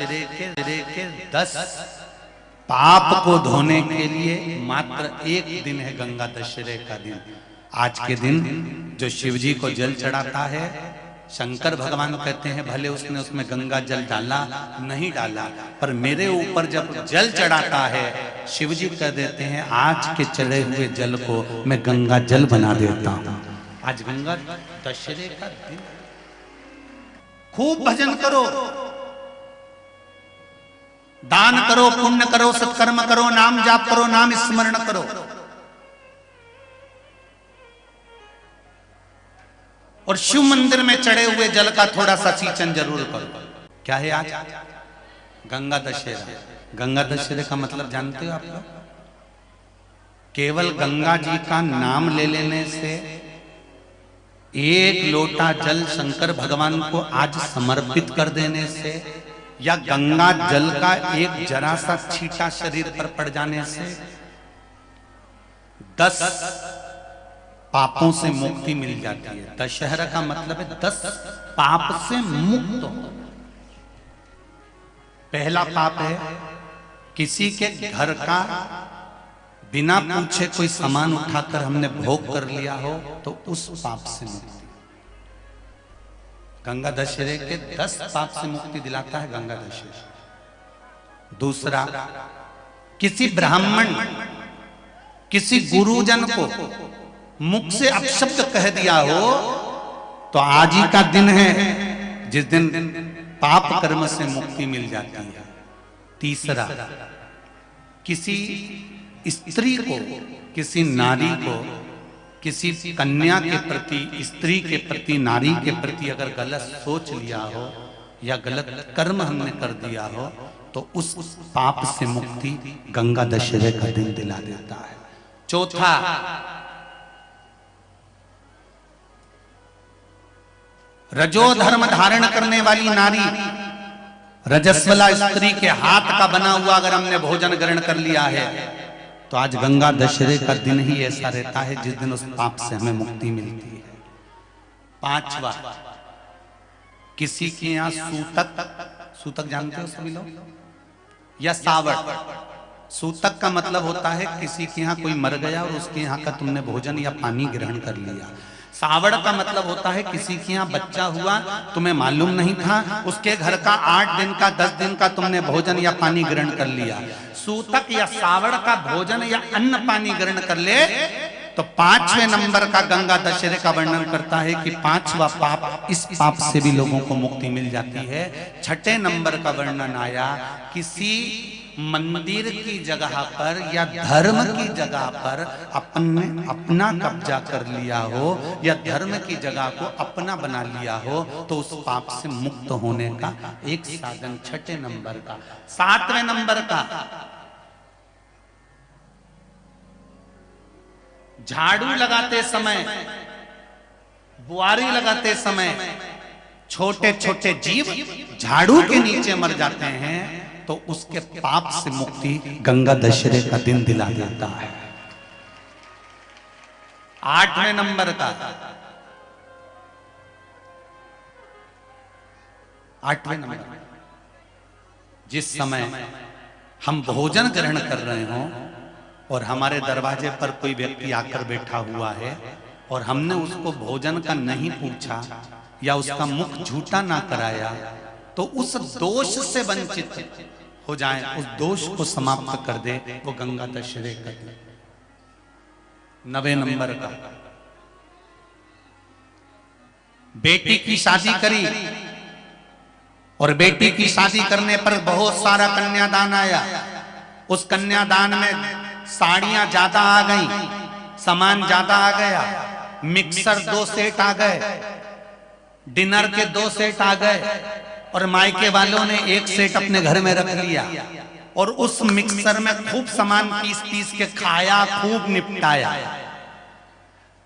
दशहरे के 10 पाप को धोने के लिए मात्र एक दिन है गंगा दशहरे का दिन। आज के दिन जो शिव जी को जल चढ़ाता है, शंकर भगवान कहते हैं भले उसने उसमें गंगा जल डाला नहीं डाला, पर मेरे ऊपर जब जल चढ़ाता है शिव जी कह देते हैं आज के चढ़े हुए जल को मैं गंगा जल बना देता हूं। आज गंगा दशहरे का दिन। खूब भजन करो, दान करो, पुण्य करो, सत्कर्म करो, नाम जाप करो, नाम स्मरण करो। और शिव मंदिर में चढ़े हुए जल का थोड़ा सा सिंचन जरूर करो। क्या है आज? गंगा दशहरा। गंगा दशहरे का मतलब जानते हो आप लोग? केवल गंगा जी का नाम ले लेने से, एक लोटा जल शंकर भगवान को आज समर्पित कर देने से, या गंगा जल का एक जरा सा छींटा शरीर पर पड़ जाने से 10 पापों से मुक्ति मिल जाती है। दशहरा का मतलब है 10 पाप से मुक्त हो। पहला पाप है किसी के घर का बिना पूछे कोई सामान उठाकर हमने भोग कर लिया हो तो उस पाप से मुक्ति। गंगा दशहरे के 10 पाप से मुक्ति दिलाता है गंगा दशहरा। दूसरा, किसी ब्राह्मण किसी गुरुजन को मुख से अपशब्द कह दिया हो तो आज ही का दिन है जिस दिन पाप कर्म से मुक्ति मिल जाती है। तीसरा, किसी स्त्री को, किसी नारी को, किसी कन्या के प्रति, स्त्री के प्रति, नारी के प्रति अगर गलत सोच लिया हो या गलत कर्म हमने कर दिया हो तो उस पाप से मुक्ति गंगा दशहरे का दिन दिला देता है। चौथा, रजो धर्म धारण करने वाली नारी, रजस्वला स्त्री के हाथ का बना हुआ अगर हमने भोजन ग्रहण कर लिया है तो आज गंगा दशहरे का दिन ही ऐसा रहता है जिस दिन उस पाप से हमें मुक्ति मिलती है। पांचवा, किसी के यहां सूतक, सूतक जानते हो सभी लोग, या सावड़। सूतक का मतलब होता है किसी के यहाँ कोई मर गया और उसके यहाँ का तुमने भोजन या पानी ग्रहण कर लिया। सावड़ का मतलब होता है किसी के यहाँ बच्चा हुआ, तुम्हें मालूम नहीं था, उसके घर का 8 दिन का 10 दिन का तुमने भोजन या पानी ग्रहण कर लिया। सूतक या सावड़ का भोजन या अन्न पानी ग्रहण कर ले तो 5वें नंबर का गंगा दशहरे का वर्णन करता है कि 5वां पाप, इस पाप से भी लोगों को मुक्ति मिल जाती है। 6ठे नंबर का वर्णन आया किसी मंदिर की जगह पर या धर्म की जगह पर अपना कब्जा कर लिया हो या धर्म की जगह को अपना बना लिया हो तो उस पाप से मुक्त होने का एक साधन 6ठे नंबर का। 7वें नंबर का, झाड़ू लगाते समय, बुआरी लगाते समय छोटे छोटे जीव झाड़ू के नीचे मर जाते हैं तो उसके पाप से मुक्ति गंगा दशहरे का दिन दिला देता है। 8वें नंबर का, 8वें नंबर, जिस समय हम भोजन ग्रहण कर रहे हों और हमारे दरवाजे पर कोई व्यक्ति आकर बैठा हुआ है और हमने उसको भोजन का नहीं पूछा या उसका मुख झूठा ना कराया तो उस दोष से वंचित हो जाए, उस दोष को समाप्त कर दे, वो गंगा दशहरे का दिन। 9वें नंबर का, बेटी की शादी करी और बेटी की शादी करने पर बहुत सारा कन्यादान आया। उस कन्यादान में साड़ियां ज्यादा आ गई, सामान ज्यादा आ गया, मिक्सर 2 सेट आ गए, डिनर के 2 सेट आ गए और मायके वालों ने 1 सेट अपने घर में रख लिया और उस मिक्सर में खूब सामान पीस पीस के खाया, खूब निपटाया।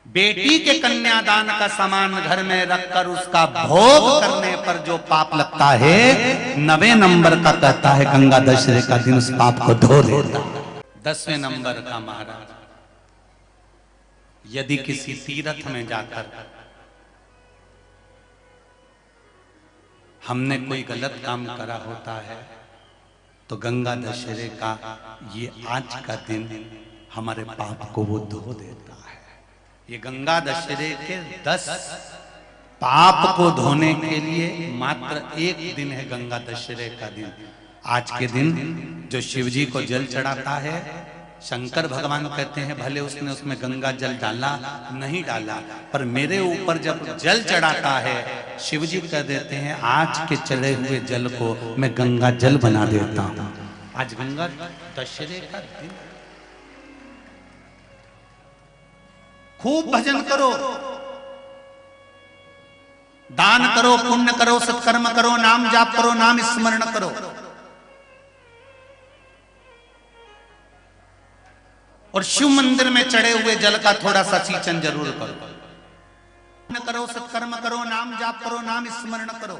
बेटी के कन्यादान का सामान घर में रखकर उसका भोग करने पर जो पाप लगता है 9वें नंबर का कहता है गंगा दशहरे का दिन उस पाप को धो देता है। 10वें नंबर का महाराज, यदि किसी तीर्थ में जाकर हमने कोई गलत काम करा होता है तो गंगा दशहरे का ये आज का दिन हमारे पाप को वो धो देता है। ये गंगा दशहरे के 10 पाप को धोने के लिए मात्र एक दिन है गंगा दशहरे का दिन। आज के दिन जो शिव जी को जल चढ़ाता है, शंकर भगवान कहते हैं भले उसने उसमें गंगा जल डाला नहीं डाला, पर मेरे ऊपर जब जल चढ़ाता है शिव जी कह देते हैं आज के चढ़े हुए जल को मैं गंगा जल बना देता हूं। आज गंगा दशहरे का दिन। खूब भजन करो, दान करो, पुण्य करो, सत्कर्म करो, नाम जाप करो, नाम स्मरण करो। और शिव मंदिर में चढ़े हुए जल का थोड़ा सा सिंचन जरूर करो। पुण्य करो, सत्कर्म करो, नाम जाप करो, नाम स्मरण करो।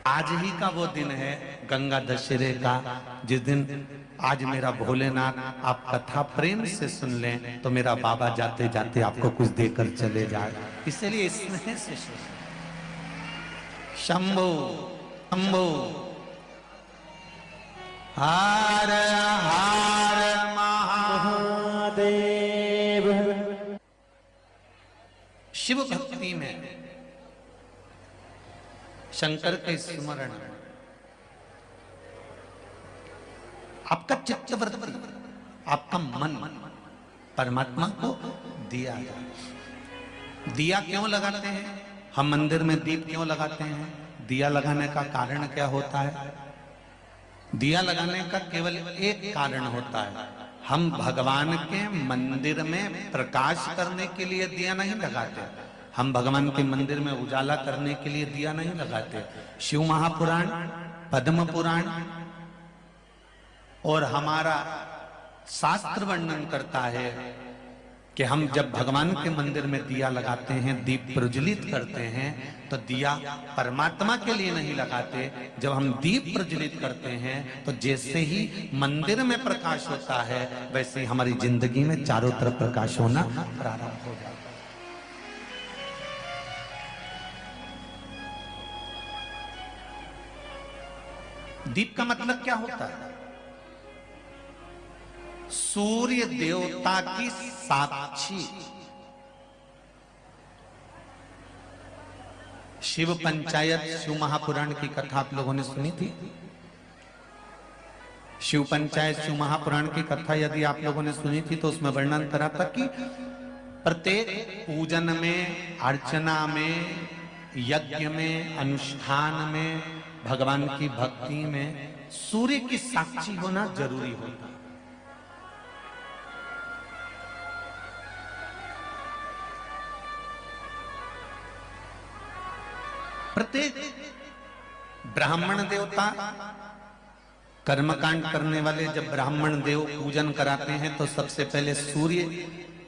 आज ही का वो दिन है गंगा दशहरे का, जिस दिन आज मेरा भोलेनाथ आप कथा प्रेम से सुन लें तो मेरा बाबा जाते जाते आपको कुछ देकर चले जाए। इसलिए स्नेह से शंभो शंभो हर हर महादेव। शिव भक्ति में शंकर के स्मरण, आपका चित्तवृत्ति, आपका मन परमात्मा को दिया जाए। दिया क्यों लगाते हैं हम? मंदिर में दीप क्यों लगाते हैं? दिया लगाने का कारण क्या होता है? दिया लगाने का केवल एक कारण होता है, हम भगवान के मंदिर में प्रकाश करने के लिए दिया नहीं लगाते, हम भगवान के मंदिर में उजाला करने के लिए दिया नहीं लगाते। शिव महापुराण, पद्म पुराण और हमारा शास्त्र वर्णन करता है कि हम जब भगवान के मंदिर में दिया लगाते हैं, दीप प्रज्वलित करते हैं, तो दिया परमात्मा के लिए नहीं लगाते। जब हम दीप प्रज्वलित करते हैं तो जैसे ही मंदिर में प्रकाश होता है वैसे ही हमारी जिंदगी में चारों तरफ प्रकाश होना प्रारंभ हो जाता है। दीप का मतलब क्या होता है? सूर्य देवता की साक्षी। शिव पंचायत, शिव महापुराण की कथा आप लोगों ने सुनी थी? शिव पंचायत, शिव महापुराण की कथा यदि आप लोगों ने सुनी थी तो उसमें वर्णन करा था कि प्रत्येक पूजन में, अर्चना में, यज्ञ में, अनुष्ठान में, भगवान की भक्ति में सूर्य की साक्षी होना जरूरी होता है। प्रत्येक ब्राह्मण देवता, कर्मकांड करने वाले जब ब्राह्मण देव पूजन कराते हैं तो सबसे पहले सूर्य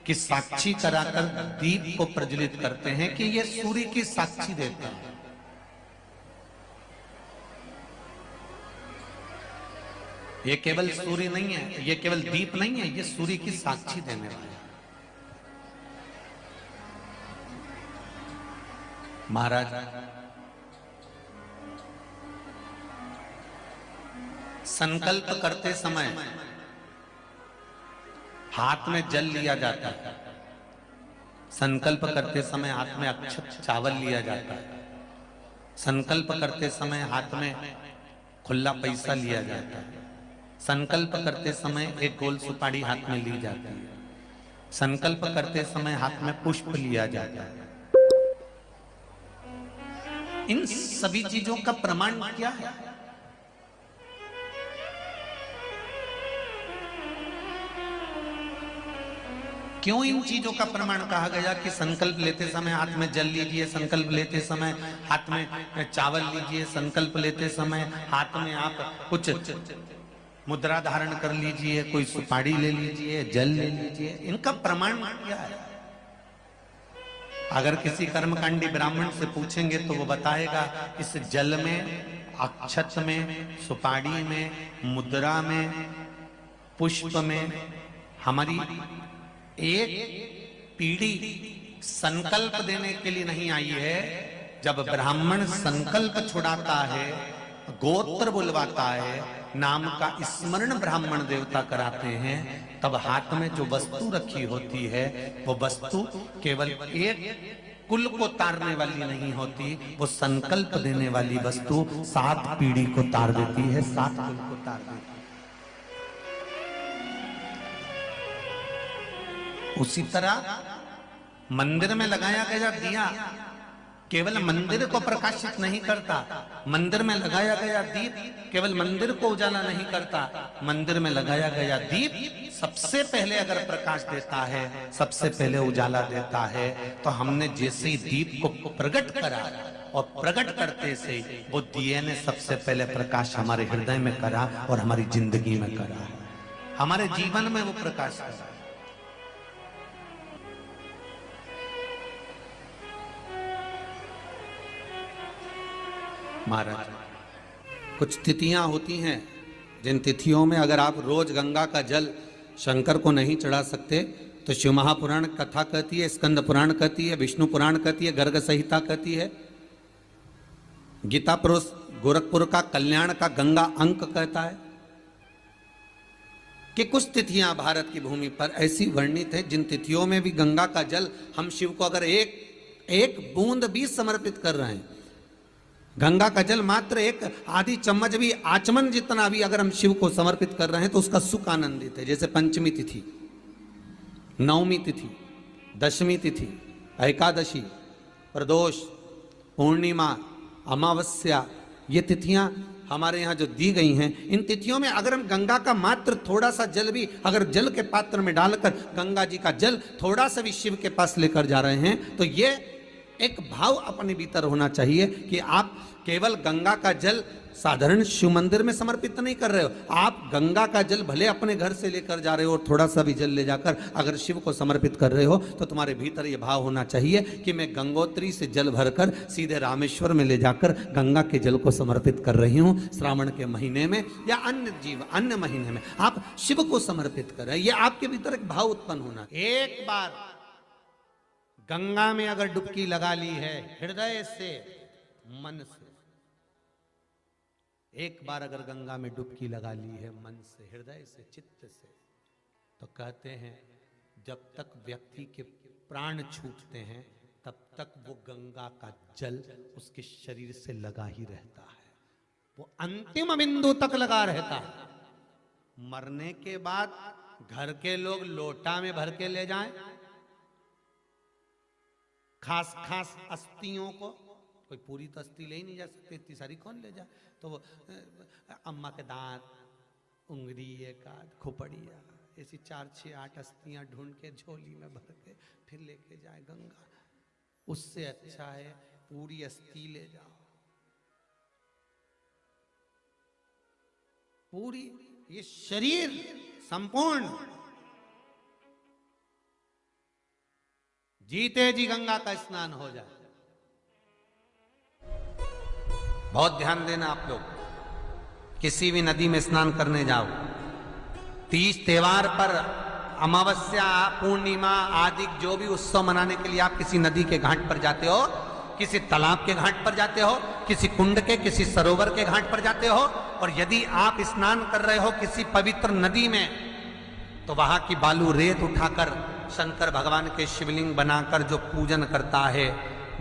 की साक्षी कराकर दीप को प्रज्वलित करते हैं कि ये सूर्य की साक्षी देते हैं। ये केवल सूर्य नहीं है, ये केवल दीप नहीं है, ये सूर्य की साक्षी देने वाले। महाराज संकल्प करते समय हाथ में जल लिया जाता है, संकल्प करते समय हाथ में अक्षत चावल लिया जाता है, संकल्प करते समय हाथ में खुला पैसा लिया जाता है, संकल्प करते समय एक गोल सुपारी हाथ में ली जाती है, संकल्प करते समय हाथ में पुष्प लिया जाता है। इन सभी चीजों का प्रमाण क्या है? क्यों इन चीजों का प्रमाण कहा गया कि संकल्प लेते समय हाथ में जल लीजिए, संकल्प लेते समय हाथ में चावल लीजिए, संकल्प लेते समय हाथ में आप कुछ मुद्रा धारण कर लीजिए, कोई सुपारी ले लीजिए, जल ले लीजिए? इनका प्रमाण क्या है? अगर किसी कर्मकांडी ब्राह्मण से पूछेंगे तो वो बताएगा इस जल में, अक्षत में, सुपारी में, मुद्रा में, पुष्प में हमारी एक पीढ़ी संकल्प देने के लिए नहीं आई है। जब ब्राह्मण संकल्प छुड़ाता है, गोत्र बुलवाता है, नाम का स्मरण ब्राह्मण देवता कराते हैं, तब हाथ में जो वस्तु रखी होती है वो वस्तु केवल एक कुल को तारने वाली नहीं होती, वो संकल्प देने वाली वस्तु 7 पीढ़ी को तार देती है, 7 कुल को तार देती है। उसी तरह मंदिर में लगाया गया दिया केवल मंदिर को प्रकाशित नहीं करता, मंदिर में लगाया गया दीप केवल मंदिर को उजाला नहीं करता, मंदिर में लगाया गया दीप सबसे पहले अगर प्रकाश देता है, सबसे पहले उजाला देता है। तो हमने जैसे ही दीप को प्रकट करा और प्रकट करते से वो दिए ने सबसे पहले प्रकाश हमारे हृदय में करा और हमारी जिंदगी में करा, हमारे जीवन में वो प्रकाश करा। महाराज, कुछ तिथियां होती हैं जिन तिथियों में अगर आप रोज गंगा का जल शंकर को नहीं चढ़ा सकते तो शिव महापुराण कथा कहती है, स्कंद पुराण कहती है, विष्णु पुराण कहती है, गर्ग संहिता कहती है, गीता पुरुष गोरखपुर का कल्याण का गंगा अंक कहता है कि कुछ तिथियां भारत की भूमि पर ऐसी वर्णित है जिन तिथियों में भी गंगा का जल हम शिव को अगर एक बूंद भी समर्पित कर रहे हैं, गंगा का जल मात्र एक आधी चम्मच भी, आचमन जितना भी अगर हम शिव को समर्पित कर रहे हैं तो उसका सुख आनंदित है। जैसे पंचमी तिथि, नवमी तिथि, दशमी तिथि, एकादशी, प्रदोष, पूर्णिमा, अमावस्या, ये तिथियां हमारे यहाँ जो दी गई हैं, इन तिथियों में अगर हम गंगा का मात्र थोड़ा सा जल भी अगर जल के पात्र में डालकर गंगा जी का जल थोड़ा सा भी शिव के पास लेकर जा रहे हैं तो ये एक भाव अपने भीतर होना चाहिए कि आप केवल गंगा का जल साधारण शिव मंदिर में समर्पित नहीं कर रहे हो, आप गंगा का जल भले अपने घर से लेकर जा रहे हो और थोड़ा सा भी जल ले जाकर अगर शिव को समर्पित कर रहे हो तो तुम्हारे भीतर ये भाव होना चाहिए कि मैं गंगोत्री से जल भरकर सीधे रामेश्वर में ले जाकर गंगा के जल को समर्पित कर रही हूँ। श्रावण के महीने में या अन्य महीने में आप शिव को समर्पित कर रहे हैं, ये आपके भीतर एक भाव उत्पन्न होना। एक बार गंगा में अगर डुबकी लगा ली है हृदय से, मन से, एक बार अगर गंगा में डुबकी लगा ली है मन से, हृदय से, चित्त से, तो कहते हैं जब तक व्यक्ति के प्राण छूटते हैं तब तक वो गंगा का जल उसके शरीर से लगा ही रहता है, वो अंतिम बिंदु तक लगा रहता है। मरने के बाद घर के लोग लोटा में भर के ले जाएं, खास खास अस्थियों को, कोई पूरी तो अस्थि ले ही नहीं जा सकती, इतनी सारी कौन ले जाए, तो वो अम्मा के दांत, उंगली, एक आध खोपड़िया, ऐसी 4, 6, 8 अस्थियां ढूंढ के झोली में भर के फिर लेके जाए गंगा। उससे अच्छा है पूरी अस्थि ले जाओ, पूरी ये शरीर संपूर्ण जीते जी गंगा का स्नान हो जाए। बहुत ध्यान देना आप लोग, किसी भी नदी में स्नान करने जाओ, तीज त्योहार पर, अमावस्या, पूर्णिमा आदि जो भी उत्सव मनाने के लिए आप किसी नदी के घाट पर जाते हो, किसी तालाब के घाट पर जाते हो, किसी कुंड के, किसी सरोवर के घाट पर जाते हो, और यदि आप स्नान कर रहे हो किसी पवित्र नदी में तो वहां की बालू रेत उठाकर शंकर भगवान के शिवलिंग बनाकर जो पूजन करता है,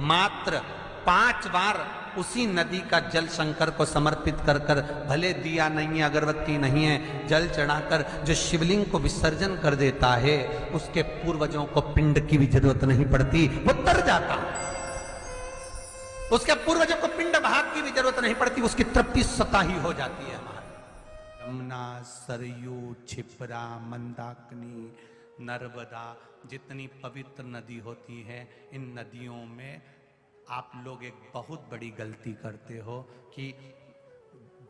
मात्र 5 बार उसी नदी का जल शंकर को समर्पित कर कर, भले दिया नहीं है, अगरबत्ती नहीं है, जल चढ़ाकर जो शिवलिंग को विसर्जन कर देता है, उसके पूर्वजों को पिंड की भी जरूरत नहीं पड़ती, वो तर जाता। उसके पूर्वजों को पिंड भाग की भी जरूरत नहीं पड़ती, उसकी तृप्ति स्वतः ही हो जाती है। यमुना, सरयू, क्षिप्रा, मंदाकिनी, नर्मदा, जितनी पवित्र नदी होती है, इन नदियों में आप लोग एक बहुत बड़ी गलती करते हो कि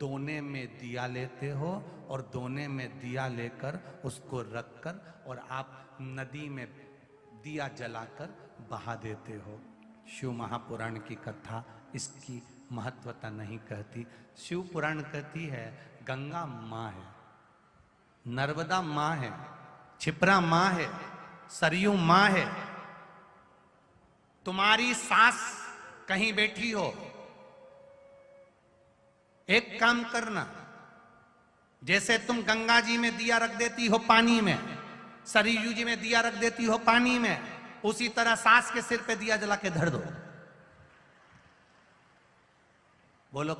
दोने में दिया लेते हो और दोने में दिया लेकर उसको रखकर और आप नदी में दिया जलाकर बहा देते हो। शिव महापुराण की कथा इसकी महत्वता नहीं कहती। शिव पुराण कहती है गंगा माँ है, नर्मदा माँ है, क्षिप्रा माँ है, सरयू माँ है, तुम्हारी सास कहीं बैठी हो, एक काम करना, जैसे तुम गंगा जी में दिया रख देती हो पानी में, सरयू जी में दिया रख देती हो पानी में, उसी तरह सास के सिर पे दिया जला के धर दो। बोलो,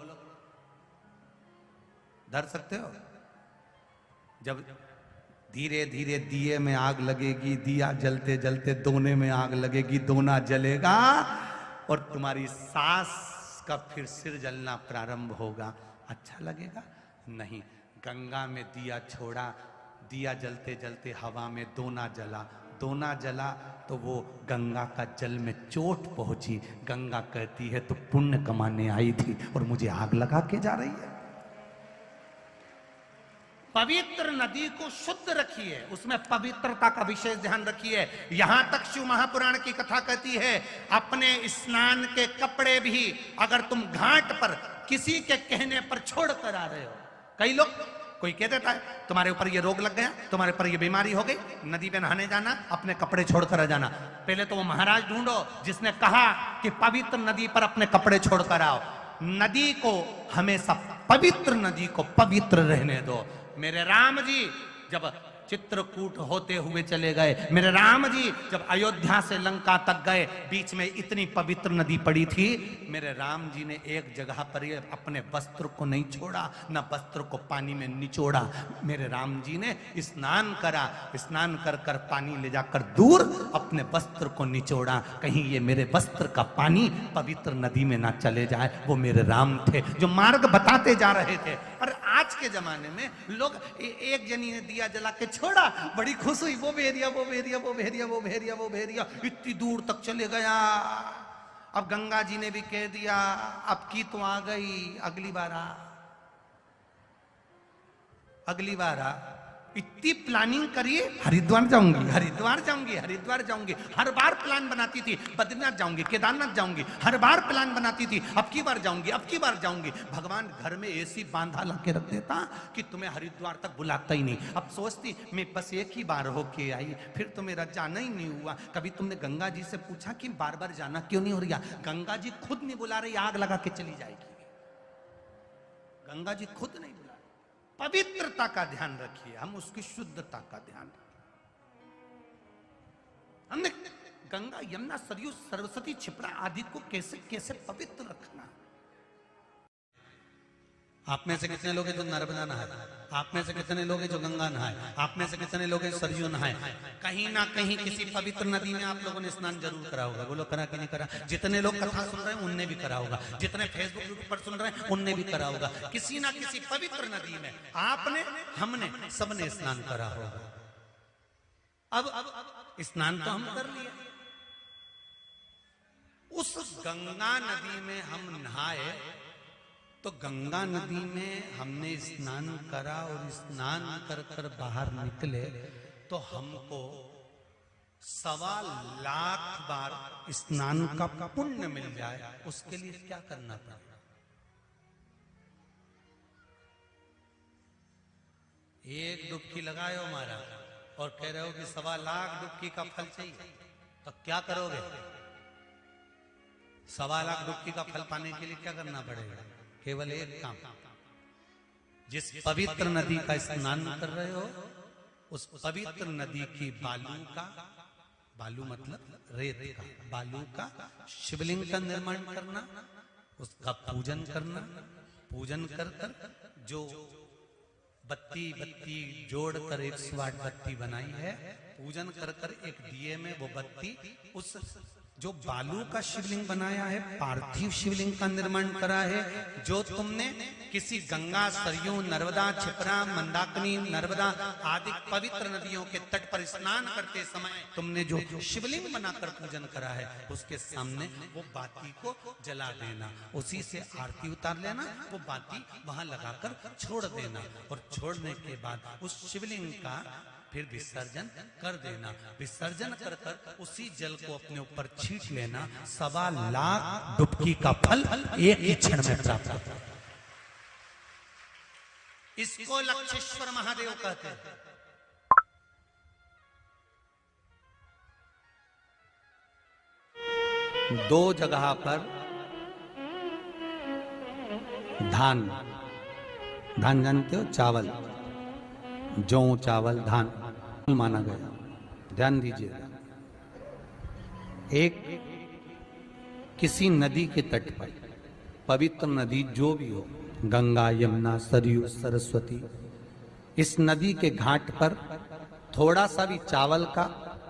धर सकते हो? जब धीरे धीरे दिए में आग लगेगी, दिया जलते जलते दोने में आग लगेगी, दोना जलेगा और तुम्हारी सास का फिर सिर जलना प्रारंभ होगा। अच्छा लगेगा? नहीं। गंगा में दिया छोड़ा, दिया जलते जलते हवा में दोना जला, दोना जला तो वो गंगा का जल में चोट पहुंची। गंगा कहती है तो पुण्य कमाने आई थी और मुझे आग लगा के जा रही है। पवित्र नदी को शुद्ध रखिए, उसमें पवित्रता का विशेष ध्यान रखिए। यहां तक शिव महापुराण की कथा कहती है, अपने स्नान के कपड़े भी अगर तुम घाट पर किसी के कहने पर छोड़ कर आ रहे हो, कई लोग, कोई कह देता है तुम्हारे ऊपर ये रोग लग गया, तुम्हारे ऊपर ये बीमारी हो गई, नदी पे नहाने जाना, अपने कपड़े छोड़कर आ जाना। पहले तो वो महाराज ढूंढो जिसने कहा कि पवित्र नदी पर अपने कपड़े छोड़कर आओ। नदी को हमेशा, पवित्र नदी को पवित्र रहने दो। मेरे राम जी जब चित्रकूट होते हुए चले गए, मेरे राम जी जब अयोध्या से लंका तक गए, बीच में इतनी पवित्र नदी पड़ी थी, मेरे राम जी ने एक जगह पर अपने वस्त्र को नहीं छोड़ा, न वस्त्र को पानी में निचोड़ा। मेरे राम जी ने स्नान करा, स्नान कर कर पानी ले जाकर दूर अपने वस्त्र को निचोड़ा, कहीं ये मेरे वस्त्र का पानी पवित्र नदी में ना चले जाए। वो मेरे राम थे जो मार्ग बताते जा रहे थे। और आज के जमाने में लोग, एक जनी ने दिया जला के छोड़ा, बड़ी खुश हुई, वो भेरिया वो भेरिया वो भेरिया वो भेरिया वो भेरिया इतनी दूर तक चले गया। अब गंगा जी ने भी कह दिया अब की तो आ गई, अगली बार आ, अगली बार आ। इतनी प्लानिंग करिए, हरिद्वार जाऊंगी, हरिद्वार जाऊंगी, हरिद्वार जाऊंगी, हर बार प्लान बनाती थी, बद्रीनाथ जाऊंगी, केदारनाथ जाऊंगी, हर बार प्लान बनाती थी, अब की बार जाऊंगी, अब की बार जाऊंगी। भगवान घर में ऐसी बांधा ला के रख देता कि तुम्हें हरिद्वार तक बुलाता ही नहीं। अब सोचती मैं बस एक ही बार होके आई, फिर तो मेरा जाना ही नहीं हुआ। कभी तुमने गंगा जी से पूछा कि बार बार जाना क्यों नहीं हो रहा? गंगा जी खुद नहीं बुला रही, आग लगा के चली जाएगी। गंगा जी खुद नहीं, पवित्रता का ध्यान रखिए, हम उसकी शुद्धता का ध्यान रखिए। हमने गंगा, यमुना, सरयू, सरस्वती, क्षिप्रा आदि को कैसे कैसे पवित्र रखना। आप में से कितने लोग हैं जो नर्मदा नहाए? आप में से कितने लोग हैं जो गंगा नहाए? आप में से कितने लोग हैं जो सरयू नहाए? कहीं ना कहीं किसी पवित्र नदी में आप लोगों ने स्नान जरूर करा होगा। बोलो करा कि नहीं करा? जितने लोग कथा सुन रहे हैं उनने भी करा होगा, जितने फेसबुक यूट्यूब पर सुन रहे हैं उनने भी करा होगा। किसी ना किसी पवित्र नदी में आपने, हमने, सबने स्नान करा होगा। अब स्नान तो हम कर लिए, उस गंगा नदी में हम नहाए तो गंगा नदी में हमने स्नान करा और स्नान कर कर बाहर निकले तो हमको 1.25 लाख बार स्नान का पुण्य मिल जाए। उसके लिए क्या करना पड़ेगा? एक डुबकी लगाए हो मारा और कह रहे हो कि 1.25 लाख डुबकी का फल चाहिए, तो क्या करोगे? 1.25 लाख डुबकी का फल पाने के लिए क्या करना पड़ेगा? केवल एक काम, जिस पवित्र नदी का स्नान कर रहे हो उस पवित्र नदी की बालू का, बालू मतलब रेत का, बालू का शिवलिंग का निर्माण करना, उसका पूजन करना। पूजन कर कर जो बत्ती बत्ती जोड़कर 108 बत्ती बनाई है, पूजन कर कर एक दिए में वो बत्ती, उस जो बालू का शिवलिंग बनाया है, पार्थिव शिवलिंग का निर्माण करा है, जो तुमने किसी गंगा, सरयू, नर्मदा, क्षिप्रा, मंदाकिनी, नर्मदा आदि पवित्र नदियों के तट पर स्नान करते समय तुमने जो शिवलिंग बनाकर पूजन करा है, उसके सामने वो बाती को जला देना, उसी से आरती उतार लेना, वो बाती वहां लगाकर छोड़ देना और छोड़ने के बाद उस शिवलिंग का फिर विसर्जन कर देना। विसर्जन कर कर उसी जल को अपने ऊपर छींट लेना। 1.25 लाख डुबकी का फल एक ही क्षण में प्राप्त होता है। इसको लक्षेश्वर महादेव कहते हैं। दो जगह पर धान, धान जानते हो, चावल, जौ, चावल, धान माना गया। ध्यान दीजिएगा। एक किसी नदी के तट पर, पवित्र नदी जो भी हो, गंगा, यमुना, सरयू, सरस्वती, इस नदी के घाट पर थोड़ा सा भी चावल का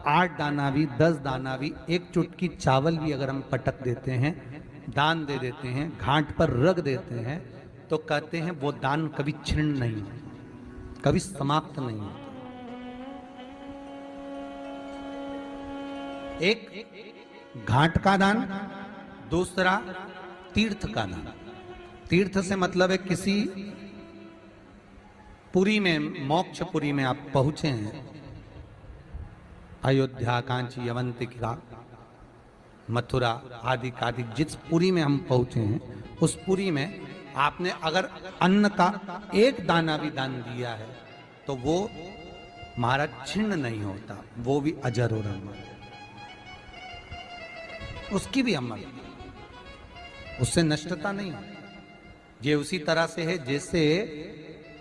8 दाना भी, 10 दाना भी, एक चुटकी चावल भी अगर हम पटक देते हैं, दान दे देते हैं, घाट पर रख देते हैं, तो कहते हैं वो दान कभी छिन्न नहीं होता, कभी समाप्त नहीं होता। एक घाट का दान, दूसरा तीर्थ का दान। तीर्थ से मतलब है किसी पुरी में, मोक्षपुरी में आप पहुंचे हैं, अयोध्या, कांची, अवंतिका, मथुरा आदि आदि, जिस पुरी में हम पहुंचे हैं, उस पुरी में आपने अगर अन्न का एक दाना भी दान दिया है तो वो महाराज छिन्न नहीं होता, वो भी अजर और अमर, उसकी भी अमर, उससे नष्टता नहीं। ये उसी तरह से है जैसे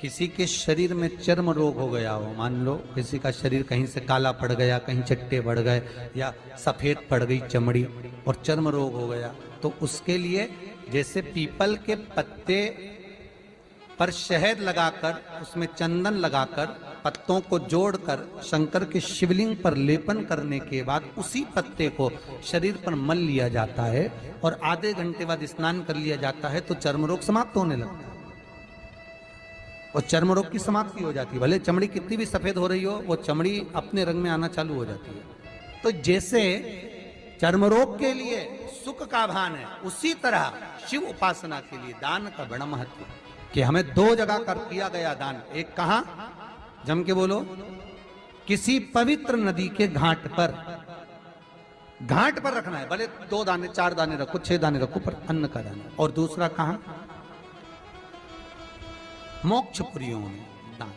किसी के शरीर में चर्म रोग हो गया हो, मान लो किसी का शरीर कहीं से काला पड़ गया, कहीं चट्टे बढ़ गए या सफेद पड़ गई चमड़ी और चर्म रोग हो गया, तो उसके लिए जैसे पीपल के पत्ते पर शहद लगाकर, उसमें चंदन लगाकर, पत्तों को जोड़कर शंकर के शिवलिंग पर लेपन करने के बाद उसी पत्ते को शरीर पर मल लिया जाता है और आधे घंटे बाद स्नान कर लिया जाता है, तो चर्म रोग समाप्त होने लगता है और चर्म रोग की समाप्ति हो जाती है। भले चमड़ी कितनी भी सफेद हो रही हो, वो चमड़ी अपने रंग में आना चालू हो जाती है। तो जैसे चर्म रोग के लिए सुख का भान है, उसी तरह शिव उपासना के लिए दान का बड़ा महत्व है कि हमें 2 जगह कर किया गया दान। एक कहां, जम के बोलो, किसी पवित्र नदी के घाट पर, घाट पर रखना है, भले 2 दाने 4 दाने रखो, 6 दाने रखो, पर अन्न का दाना। और दूसरा कहां, मोक्षपुरियों में दान।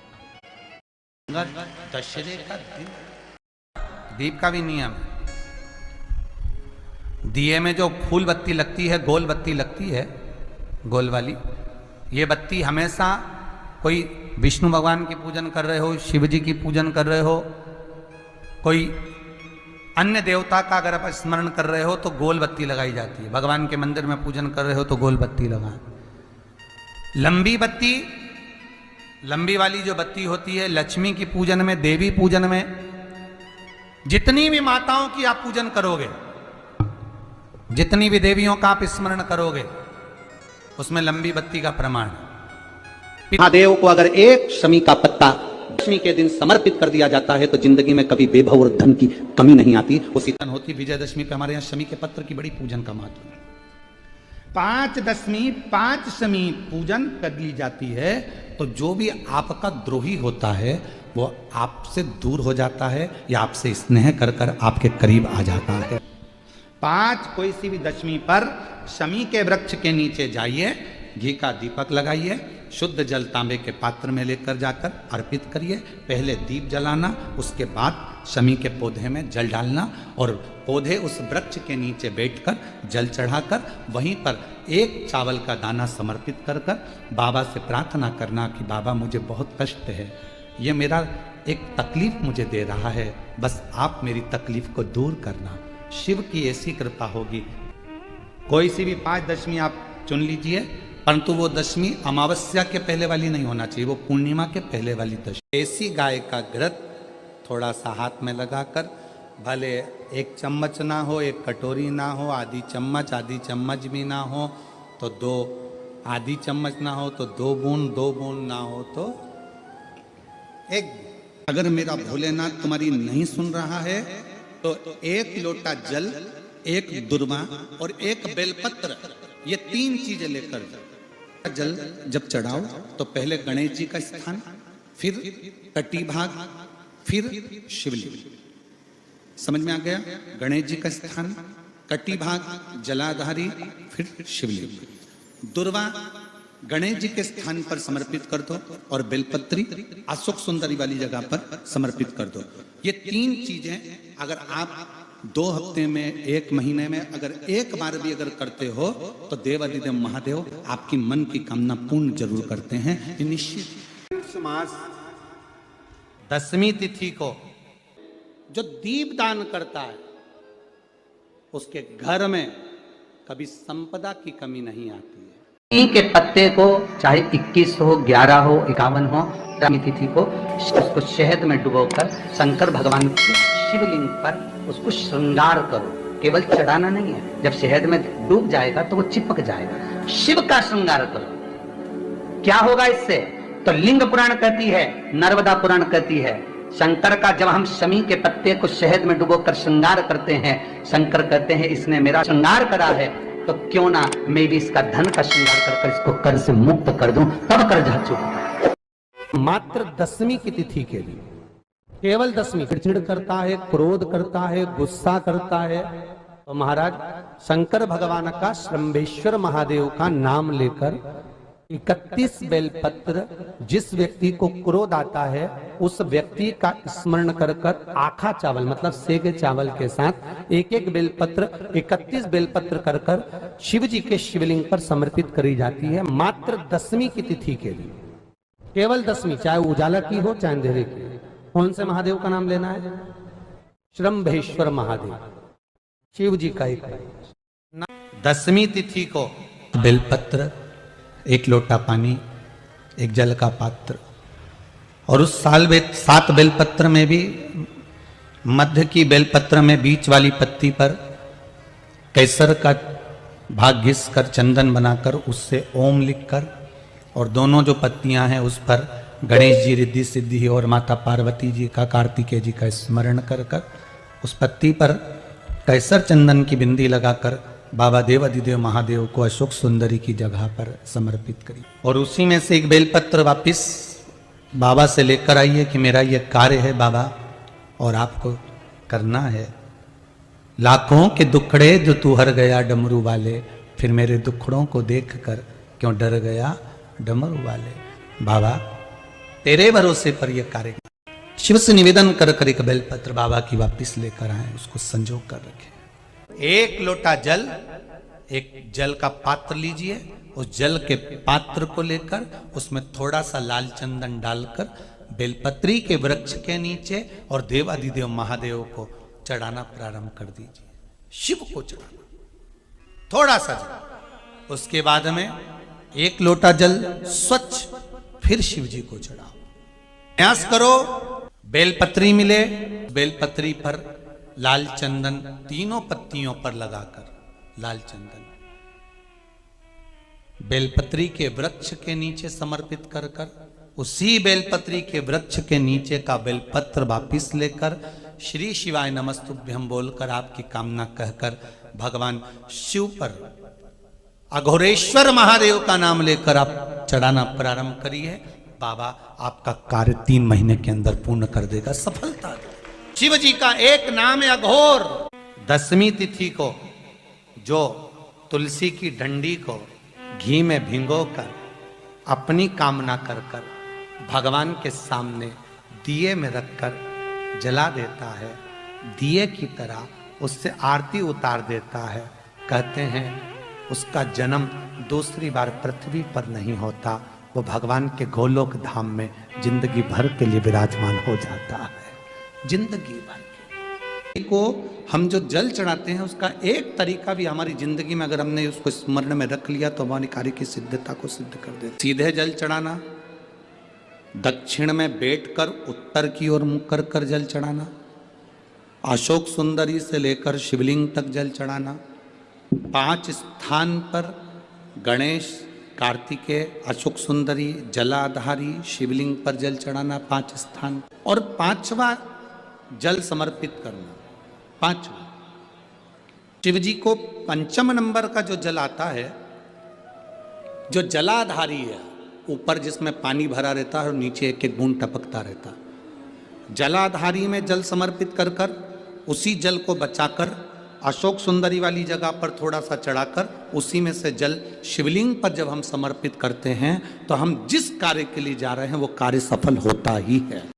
दशहरे का दिन, दीप का भी नियम है। दिए में जो फूल बत्ती लगती है, गोल बत्ती लगती है, गोल वाली, ये बत्ती हमेशा कोई विष्णु भगवान की पूजन कर रहे हो, शिव जी की पूजन कर रहे हो, कोई अन्य देवता का अगर आप स्मरण कर रहे हो तो गोल बत्ती लगाई जाती है। भगवान के मंदिर में पूजन कर रहे हो तो गोल बत्ती लगाएं। लंबी बत्ती, लंबी वाली जो बत्ती होती है, लक्ष्मी की पूजन में, देवी पूजन में, जितनी भी माताओं की आप पूजन करोगे, जितनी भी देवियों का आप स्मरण करोगे, उसमें लंबी बत्ती का प्रमाण। महादेव को अगर एक शमी का पत्ता दशमी के दिन समर्पित कर दिया जाता है तो जिंदगी में कभी बेभव और धन की कमी नहीं आती। उसी तरह होती विजयदशमी पे हमारे यहाँ शमी के पत्र की बड़ी पूजन का महत्व है। 5 दशमी 5 शमी पूजन कर ली जाती है तो जो भी आपका द्रोही होता है वो आपसे दूर हो जाता है या आपसे स्नेह कर कर आपके करीब आ जाता है। 5 कोई सी भी दशमी पर शमी के वृक्ष के नीचे जाइए, घी का दीपक लगाइए, शुद्ध जल तांबे के पात्र में लेकर जाकर अर्पित करिए। पहले दीप जलाना, उसके बाद शमी के पौधे में जल डालना और पौधे उस वृक्ष के नीचे बैठकर जल चढ़ाकर वहीं पर एक चावल का दाना समर्पित कर कर बाबा से प्रार्थना करना कि बाबा मुझे बहुत कष्ट है, ये मेरा एक तकलीफ मुझे दे रहा है, बस आप मेरी तकलीफ को दूर करना। शिव की ऐसी कृपा होगी। कोई सी भी 5 दशमी आप चुन लीजिए, परंतु वो दशमी अमावस्या के पहले वाली नहीं होना चाहिए, वो पूर्णिमा के पहले वाली दशमी। ऐसी गाय का घृत थोड़ा सा हाथ में लगाकर, भले 1 चम्मच ना हो, 1 कटोरी ना हो, आधी चम्मच भी ना हो तो 2 आधी चम्मच ना हो तो 2 बूंद ना हो तो 1। अगर मेरा भोलेनाथ तुम्हारी नहीं सुन रहा है तो 1 लोटा जल, 1 दुर्वा और 1 बेलपत्र, ये 3 चीजें लेकर जल जब चढ़ाओ तो पहले गणेश जी का स्थान, फिर कटी भाग, फिर शिवलिंग। समझ में आ गया? गणेश जी का स्थान, कटी भाग जलाधारी, फिर शिवलिंग। दुर्वा गणेश जी के स्थान पर समर्पित कर दो और बेलपत्री अशोक सुंदरी वाली जगह पर समर्पित कर दो। ये 3 चीजें अगर आप 2 हफ्ते में, 1 महीने में अगर एक बार भी अगर करते हो तो देवादिदेव महादेव आपकी मन की कामना पूर्ण जरूर करते हैं, ये निश्चित। मास 10वीं तिथि को जो दीप दान करता है उसके घर में कभी संपदा की कमी नहीं आती है। नीम के पत्ते को चाहे 21 हो, 11 हो, 51 हो, तिथि को उसको शहद में डुबोकर शंकर भगवान के शिवलिंग पर उसको श्रृंगार करो। केवल चढ़ाना नहीं है, जब शहद में डूब जाएगा तो वो चिपक जाएगा। शिव का श्रृंगार करो। क्या होगा इससे? तो लिंग पुराण कहती है, नर्मदा पुराण कहती है, शंकर का जब हम शमी के पत्ते को शहद में डुबोकर श्रृंगार करते हैं, शंकर कहते हैं इसने मेरा श्रृंगार करा है, तो क्यों ना मैं भी इसका धन का श्रृंगार कर इसको कर्ज से मुक्त कर दूं, तब कर्ज चुकता। मात्र 10वीं की तिथि के लिए, केवल 10वीं। चिड़चिड़ करता है, क्रोध करता है, गुस्सा करता है, तो महाराज शंकर भगवान का श्रंभेश्वर महादेव का नाम लेकर 31 बेलपत्र, जिस व्यक्ति को क्रोध आता है उस व्यक्ति का स्मरण कर कर आखा चावल मतलब सेगे चावल के साथ एक एक बेलपत्र 31 बेलपत्र कर कर शिव जी के शिवलिंग पर समर्पित करी जाती है। मात्र 10वीं की तिथि के लिए, केवल 10वीं, चाहे उजाला की हो चाहे अंधेरे की। कौन से महादेव का नाम लेना है? श्रंभेश्वर महादेव, शिव जी का एक। 10वीं तिथि को बेलपत्र, 1 लोटा पानी, 1 जल का पात्र, और उस 7 बेलपत्र में भी मध्य की बेलपत्र में बीच वाली पत्ती पर केसर का भाग घिस कर चंदन बनाकर उससे ओम लिखकर, और दोनों जो पत्तियां हैं उस पर गणेश जी, रिद्धि सिद्धि और माता पार्वती जी का, कार्तिकेय जी का स्मरण कर कर उस पत्ती पर केसर चंदन की बिंदी लगाकर बाबा देवादिदेव महादेव को अशोक सुंदरी की जगह पर समर्पित करी। और उसी में से 1 बेलपत्र वापिस बाबा से लेकर आइए कि मेरा ये कार्य है बाबा और आपको करना है। लाखों के दुखड़े जो तू हर गया डमरू वाले, फिर मेरे दुखड़ों को देखकर क्यों डर गया डमरू वाले। बाबा तेरे भरोसे पर यह कार्य। शिव से निवेदन कर कर 1 बेलपत्र बाबा की वापिस लेकर आए, उसको संजो कर रखे। 1 लोटा जल, 1 जल का पात्र लीजिए, उस जल के पात्र को लेकर उसमें थोड़ा सा लाल चंदन डालकर बेलपत्री के वृक्ष के नीचे और देवादिदेव महादेव को चढ़ाना प्रारंभ कर दीजिए। शिव को चढ़ाना थोड़ा सा जल, उसके बाद में 1 लोटा जल स्वच्छ फिर शिव जी को चढ़ाओ। प्रयास करो बेलपत्री मिले, बेलपत्री पर लाल चंदन 3 पत्तियों पर लगाकर लाल चंदन बेलपत्री के वृक्ष के नीचे समर्पित कर कर उसी बेलपत्री के वृक्ष के नीचे का बेलपत्र वापिस लेकर श्री शिवाय नमस्तुभ्यं बोलकर आपकी कामना कहकर भगवान शिव पर अघोरेश्वर महादेव का नाम लेकर आप चढ़ाना प्रारंभ करिए। बाबा आपका कार्य 3 महीने के अंदर पूर्ण कर देगा, सफलता देगा। शिव जी का एक नाम है अघोर। 10वीं तिथि को जो तुलसी की डंडी को घी में भिगोकर अपनी कामना कर कर भगवान के सामने दिए में रखकर जला देता है, दिए की तरह उससे आरती उतार देता है, कहते हैं उसका जन्म दूसरी बार पृथ्वी पर नहीं होता, वो भगवान के गोलोक धाम में जिंदगी भर के लिए विराजमान हो जाता है। जिंदगी भर को हम जो जल चढ़ाते हैं उसका एक तरीका भी हमारी जिंदगी में अगर हमने उसको स्मरण में रख लिया तो हमारी कार्य की सिद्धता को सिद्ध कर दे। सीधे जल चढ़ाना, दक्षिण में बैठकर उत्तर की ओर मुख कर कर जल चढ़ाना, अशोक सुंदरी से लेकर शिवलिंग तक जल चढ़ाना, 5 स्थान पर गणेश, कार्तिकेय, अशोक सुंदरी, जलाधारी, शिवलिंग पर जल चढ़ाना 5 स्थान, और 5वां जल समर्पित करना। 5वां शिव जी को 5म नंबर का जो जल आता है, जो जलाधारी है, ऊपर जिसमें पानी भरा रहता है और नीचे एक एक बूंद टपकता रहता, जलाधारी में जल समर्पित कर कर उसी जल को बचाकर अशोक सुंदरी वाली जगह पर थोड़ा सा चढ़ाकर उसी में से जल शिवलिंग पर जब हम समर्पित करते हैं तो हम जिस कार्य के लिए जा रहे हैं वो कार्य सफल होता ही है।